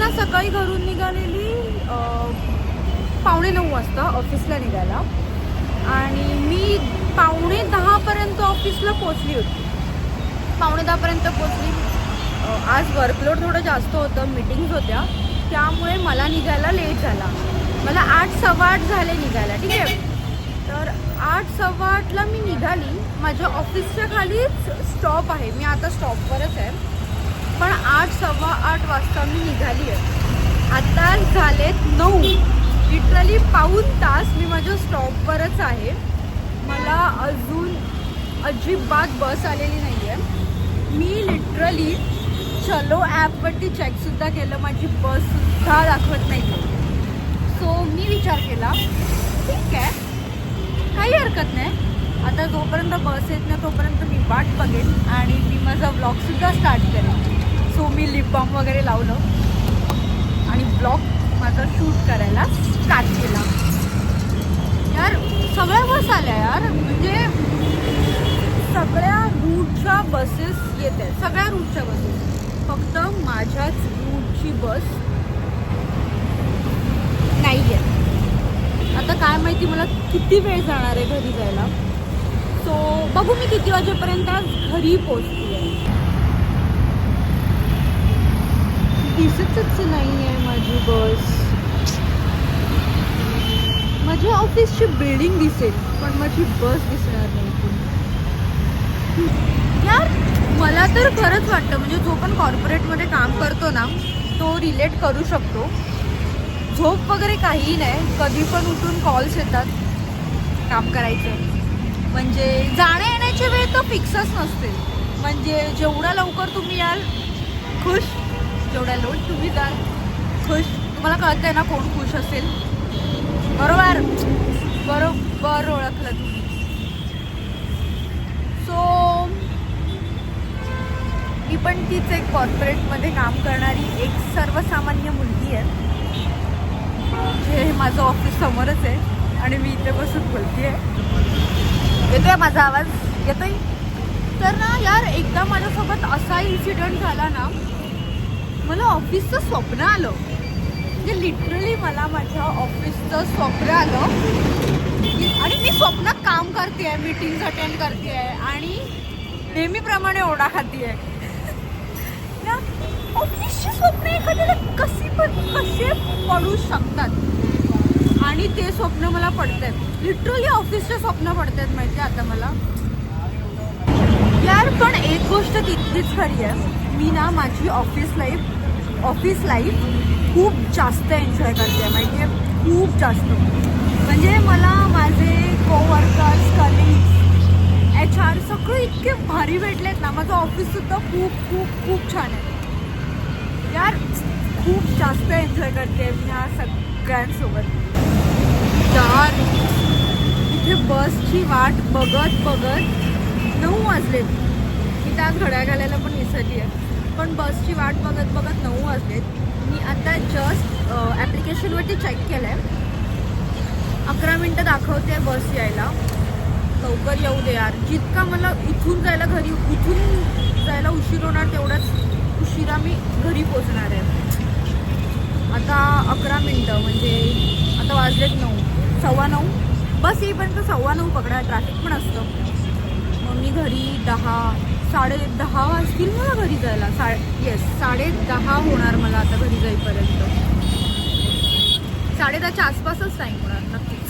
ना सकाळी घरून निघालेली 9:45 वाजता ऑफिसला निघायला आणि मी 9:45 ऑफिसला पोचली होती. 9:45 पोचली. आज वर्कलोड थोडं जास्त होतं, मीटिंग्स होत्या, त्यामुळे मला निघायला लेट झाला. मला 8, 8:15 झाले निघायला. ठीक आहे. तर 8, 8:15ला मी निघाली. माझ्या ऑफिसच्या खालीच स्टॉप आहे, मी आता स्टॉपवरच आहे. पण 8, 8:15 वाजता मी निघाली आहे. आता झालेत 9. लिटरली पाऊण तास मी माझ्या स्टॉपवरच आहे. मला अजून अजिबात बस आलेली नाही आहे. मी लिटरली चलो ॲपवरती चेकसुद्धा केलं, माझी बससुद्धा दाखवत नाही आहे. सो मी विचार केला ठीक आहे, काही हरकत नाही. आता जोपर्यंत बस येत नाही तोपर्यंत मी वाट बघेन आणि मी माझा ब्लॉगसुद्धा स्टार्ट करेन. सो मी लिप बाम वगैरे लावलं आणि ब्लॉग माझा शूट करायला स्टार्ट केला. यार सगळ्या बस आल्या यार, म्हणजे सगळ्या रूटच्या बसेस येत आहेत, सगळ्या रूटच्या बसेस. फक्त माझ्याच रूटची बस नाही आहे. आता काय माहिती मला किती वेळ जाणार आहे घरी जायला. सो बघू मी किती वाजेपर्यंत घरी पोचते आहे. दिसतच नाही आहे माझी बस. माझ्या ऑफिसची बिल्डिंग दिसेल पण माझी बस दिसणार नाही. यार मला तर खरंच वाटतं, म्हणजे जो पण कॉर्पोरेटमध्ये काम करतो ना तो रिलेट करू शकतो. झोप वगैरे काहीही नाही, कधी पण उठून कॉल्स येतात काम करायचं. म्हणजे जाण्या येण्याची वेळ तो फिक्सच नसते. म्हणजे जेवढा लवकर तुम्ही याल खुश, जेवढ्या लोट तुम्ही जाल खुश. तुम्हाला कळतंय ना कोण खुश असेल. बरोबर बरोबर ओळखलं तुम्ही. सो मी पण तीच एक कॉर्पोरेटमध्ये काम करणारी एक सर्वसामान्य मुलगी आहे. जे माझं ऑफिस समोरच आहे आणि मी इथे बसून बोलते आहे. येतोय माझा आवाज? येतोय. तर ना यार एकदा माझ्यासोबत असा इन्सिडेंट झाला ना, मला ऑफिसचं स्वप्न आलं. म्हणजे लिटरली मला माझ्या ऑफिसचं स्वप्न आलं आणि मी स्वप्नात काम करते आहे, मीटिंग्स अटेंड करते आहे आणि नेहमीप्रमाणे ओढा खाते आहे. ऑफिसची स्वप्न एखाद्याला कसे पडू शकतात आणि ते स्वप्न मला पडतात. लिटरली ऑफिसचे स्वप्न पडतात माहिती आता मला. यार पण एक गोष्ट तितकीच खरी आहे, मी ना माझी ऑफिस लाईफ खूप जास्त एन्जॉय करते माहिती आहे, खूप जास्त. म्हणजे मला माझे कोवर्कर्स, कलिग्स, HR सगळे इतके भारी भेटलेत ना. माझं ऑफिससुद्धा खूप खूप खूप छान आहे यार. खूप जास्त एन्जॉय करते मी ह्या सगळ्यांसोबत. यार इथे बसची वाट बघत 9 वाजलेत. मी त्यात घड्याळ घालायला पण विसरली आहे. पण बसची वाट बघत 9 वाजलेत. मी आता जस्ट ॲप्लिकेशनवरती चेक केलं आहे, 11 मिनटं दाखवते बस यायला. लवकर येऊ दे यार. जितका मला इथून जायला उशीर होणार तेवढाच उशिरा मी घरी पोचणार आहे. आता 11 मिनटं म्हणजे आता वाजलेत 9, 9:15. बस येईपर्यंत 9:15 पकडा, ट्रॅफिक पण असतं. मग मी घरी 10, 10:30 वाजतील मला घरी जायला. 10:30 होणार मला आता घरी जाईपर्यंत. 10:30च्या आसपासच टाईम होणार नक्कीच.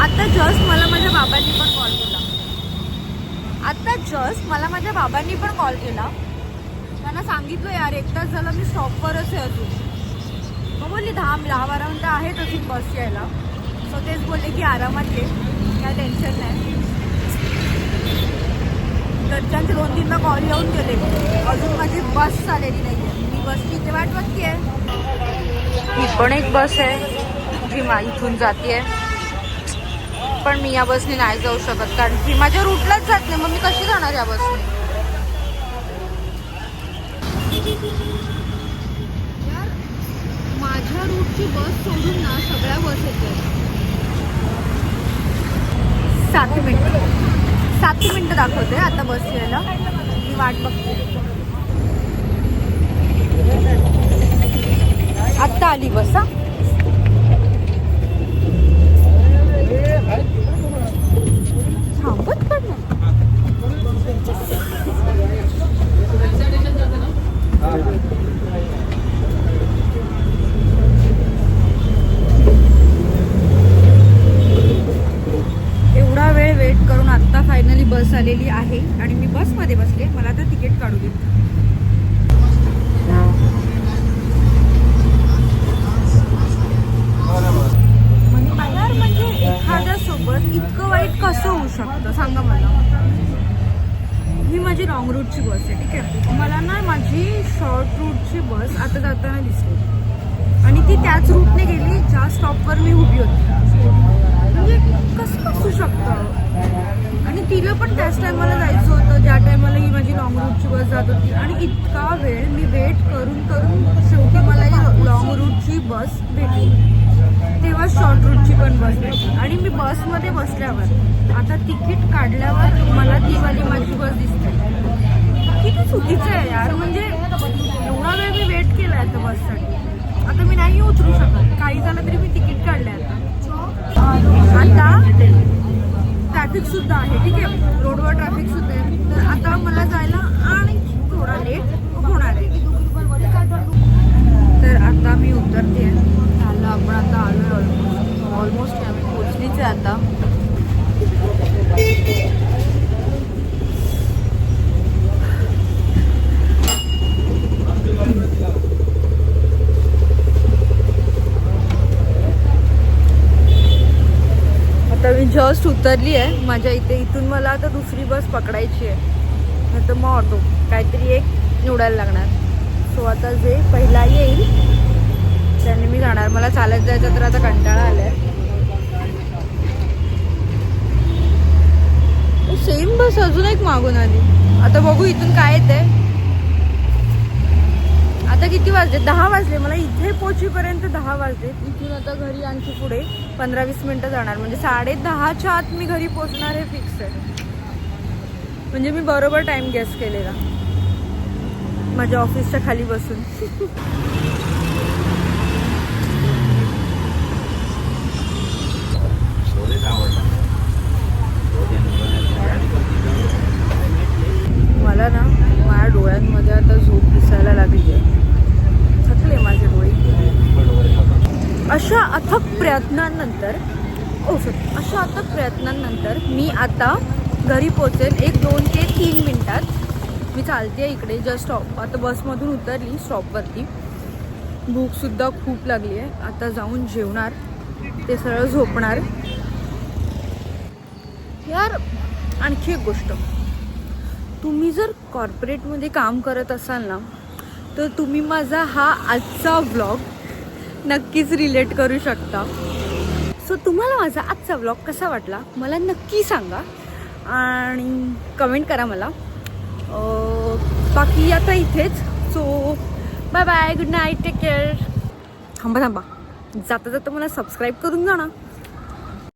आता जस्ट मला माझ्या बाबांनी पण कॉल केला. त्यांना सांगितलं यार 1 तास झाला मी स्टॉपवरच आहे अजून. मग बोलली 10-12 मिनटं आहेत अजून बस यायला. सो तेच बोलले की आरामात ये, काय टेन्शन नाही. घरच्यांचे 2-3दा कॉल येऊन गेले, अजून माझी बस आलेली नाही आहे. मी बसची इथे वाट बघते आहे. ही पण एक बस आहे जी इथून जाते आहे, पण मी या बसने नाही जाऊ शकत कारण ती माझ्या रूटलाच जात नाही. मग मी कशी जाणार या बसने? यार माझ्या रूटची बस सोडून ना सगळ्या बस येते. 7 मिनिटं दाखवते आता बस यायला. मी वाट बघते. आत्ता आली बस. हा थांबत पण नाही. एवढा वेळ वेट करून आत्ता फायनली बस आलेली आहे आणि मी बसमध्ये बसले. मला आता तिकीट काढू दे. म्हणजे एखाद्यासोबत इतकं वाईट कसं होऊ शकतं सांगा मला. ही माझी लॉंग रूटची बस आहे, ठीक आहे. मला ना माझी शॉर्ट रूटची बस आता जाताना दिसली आणि ती त्याच रूटने गेली ज्या स्टॉपवर मी उभी होती. म्हणजे कसं असू शकतं. आणि तिला पण त्याच टायमाला जायचं होतं ज्या टायमाला ही माझी लॉंग रूटची बस जात होती. आणि इतका वेळ मी वेट करून करून शेवटी मला ही लॉंग रूटची बस भेटली. तेव्हा शॉर्ट रूटची पण बस भेटली. आणि मी बसमध्ये बसल्यावर आता तिकीट काढल्यावर मला ती वाली माझी बस दिसते. किती चुकीचं आहे यार. म्हणजे एवढा वेळ मी वेट केला आहे त्या बससाठी. आता मी नाही उतरू शकत. काही झालं तरी मी तिकीट काढलं आहे. आता ट्रॅफिक सुद्धा आहे, ठीक आहे. रोडवर ट्रॅफिक सुद्धा आहे. तर आता मला जायला आणि थोडा लेट होणार आहे. तर आता मी उतरते. झालं आपण आता आलो आहे. ऑलमोस्ट आम्ही पोचलीच आहे आता. आता मी जस्ट उतरली आहे माझ्या इथे. इथून मला आता दुसरी बस पकडायची आहे, नाही तर मग ऑटो काहीतरी एक निवडायला लागणार. सो आता जे पहिला येईल त्याने मी जाणार. मला चालत जायचं तर आता कंटाळा आलाय. सेम बस अजून एक मागून आली. आता बघू इथून काय येते. आता किती वाजले? 10 वाजले. मला इथे पोहोचीपर्यंत 10 वाजले. इथून आता घरी आणखी पुढे 15-20 मिनटं जाणार. म्हणजे 10:30च्या आत मी घरी पोहोचणार हे फिक्स आहे. म्हणजे मी बरोबर टाइम गेस केलेला माझ्या ऑफिसच्या खाली बसून. मला ना माझ्या डोळ्यांमध्ये आता झोप दिसायला लागली आहे. थकले माझे डोळे. अशा अथक प्रयत्नांनंतर मी आता घरी पोचेल 1-2 ते 3 मिनटात. मी चालते इकडे जस्ट स्टॉप. आता बसमधून उतरली स्टॉपवरती. भूकसुद्धा खूप लागली आहे. आता जाऊन जेवणार, ते सरळ झोपणार. यार आणखी एक गोष्ट, तुम्ही जर कॉर्पोरेटमध्ये काम करत असाल ना तर तुम्ही माझा हा आजचा व्लॉग नक्कीच रिलेट करू शकता. सो तुम्हाला माझा आजचा व्लॉग कसा वाटला मला नक्की सांगा आणि कमेंट करा मला. बाकी आता इथेच. So bye bye, good night, take care. थांबा जाता जाता मला सबस्क्राईब करून जा ना.